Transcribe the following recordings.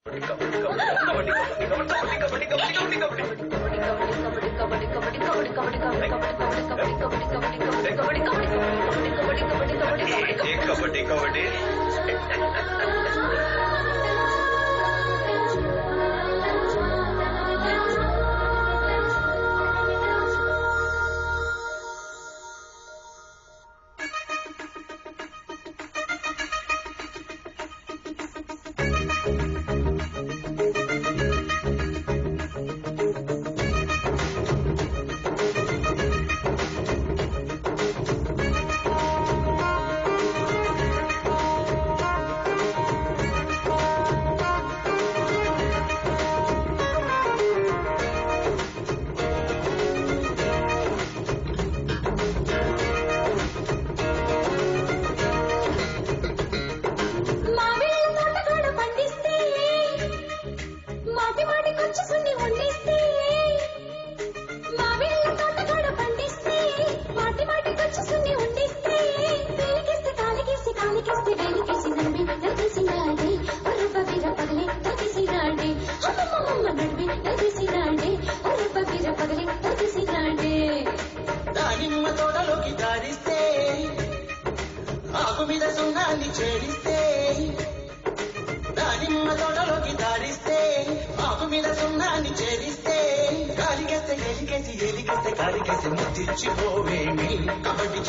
కబడ్డీ కబడ్డీ కబడ్డీ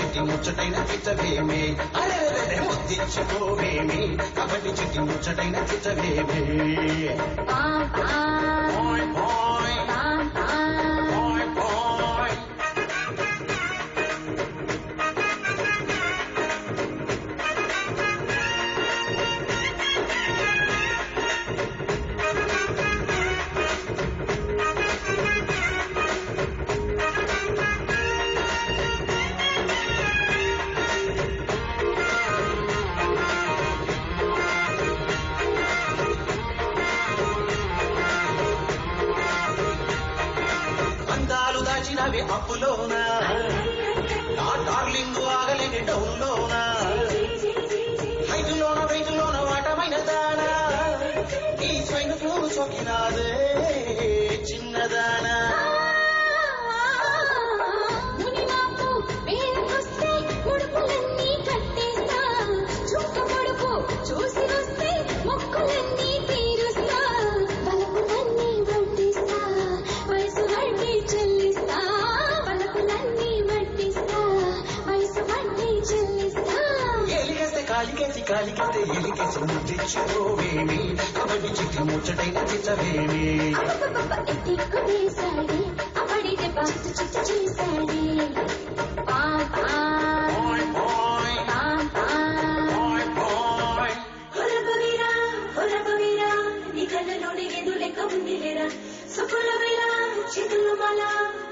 చిట్టి ముచ్చటైన చిత్తవేమే అరే ముద్దిచ్చిపోవేమి కబడ్డీ చిట్టి ముచ్చటైన చిత్తవేమే అప్పులోనా నా డార్లింగ్ ఆగలేని డౌన్లోనా హైటులోన వెయిటులోన వాటమైన దానా ఈ స్వైన్ ఫ్లూ సోకినాదే చిన్నదానా చూసి వస్తే మొక్కులన్నీ తీరుస్తా బలపులన్నీ వడ్డిస్తా వయసు వడ్డీ చెల్లిస్తా బలపులన్నీ వడ్డిస్తా వయసు వడ్డీ చెల్లిస్తా ఎలిగేస్తే కాలికేసి కాలికేస్తే ఎలికేసి ముద్దిచ్చిపోవేమి కబడ్డీ చిట్టి ముచ్చటైన చిత్తవేమి ఎత్తిక్కునేసాడే అపడితే బాస్తు చిట్టు చేశాడే చేతుల్లో మాల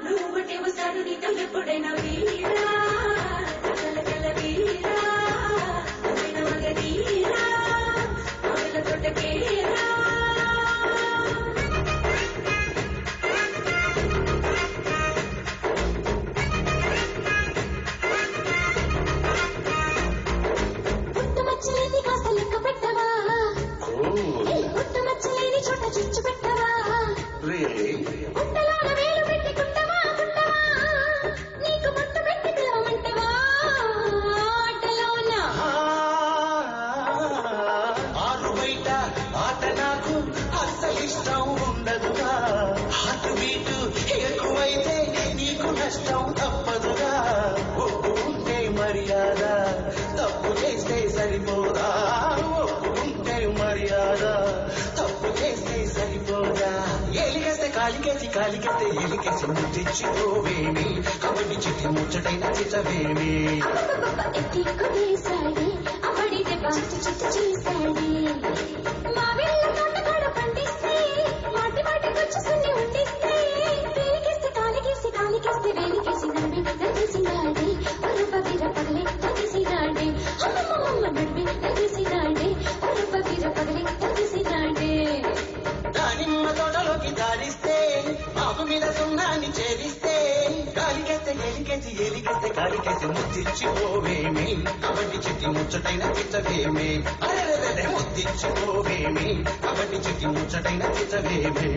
నువ్వు బట్టే వస్తాడు నీతో ఎప్పుడైనా వీరా కల వీరా మగధీరా మగల తోటకేరా పుట్టమచ్చలేని కాస్త లెక్క పెట్టవా పుట్టమచ్చలేని చోట చిచ్చు పెట్టవా పుట్టలోన వేలు పెట్టి కుట్టవా కుట్టవా నీకు ముట్టు పెట్టి పిలవమంటవా ఆటలోన ఆరు బయట ఆట నాకు అస్సలు ఇష్టం ఉండదుగా హార్ట్ బీట్ ఎక్కువైతే నీకు నష్టం తప్పదుగా ఒప్పుకుంటే మర్యాద తప్పు చేస్తే సరిపోదా ఒప్పుకుంటే మర్యాద తప్పు చేస్తే సరిపోదా ఎలిగేస్తే కాలికేసి కాలికేస్తే ఎలికేసి ముద్దిచ్చిపోవేమి కబడ్డీ చిట్టి ముచ్చటైన చిత్తవేమి ఎత్తిక్కునేసాడే అపడితే బాస్తు చిట్టు చేశాడే మా వీళ్ళ తోట కూడా పండిస్తే మాటి మాటికొచ్చి సున్ని ఉండిస్తే వేలికేస్తే కాలికేసి కాలికేస్తే వేలికేసి నడిమి నడిసినాడే ఒరబ్బ వీర పగలే తగిసినాడే అమ్మమ్మ నడిమి నడిసినాడే ఒరబ్బ వీర పగలే తగిసినాడే దానిమ్మ తోటలోకి దారిస్తే ఆకు మీద సున్నాన్ని చేరిస్తే కాలికేస్తే ఎలికేసి ఎలికేస్తే కాలికేసి ముద్దిచ్చిపోవేమి కబడ్డీ చిట్టి ముచ్చటైన చిత్తవేమి అరే ముద్దిచ్చుకోవేమి కబడ్డీ చెట్టి ముచ్చటైన చిచ్చవేమి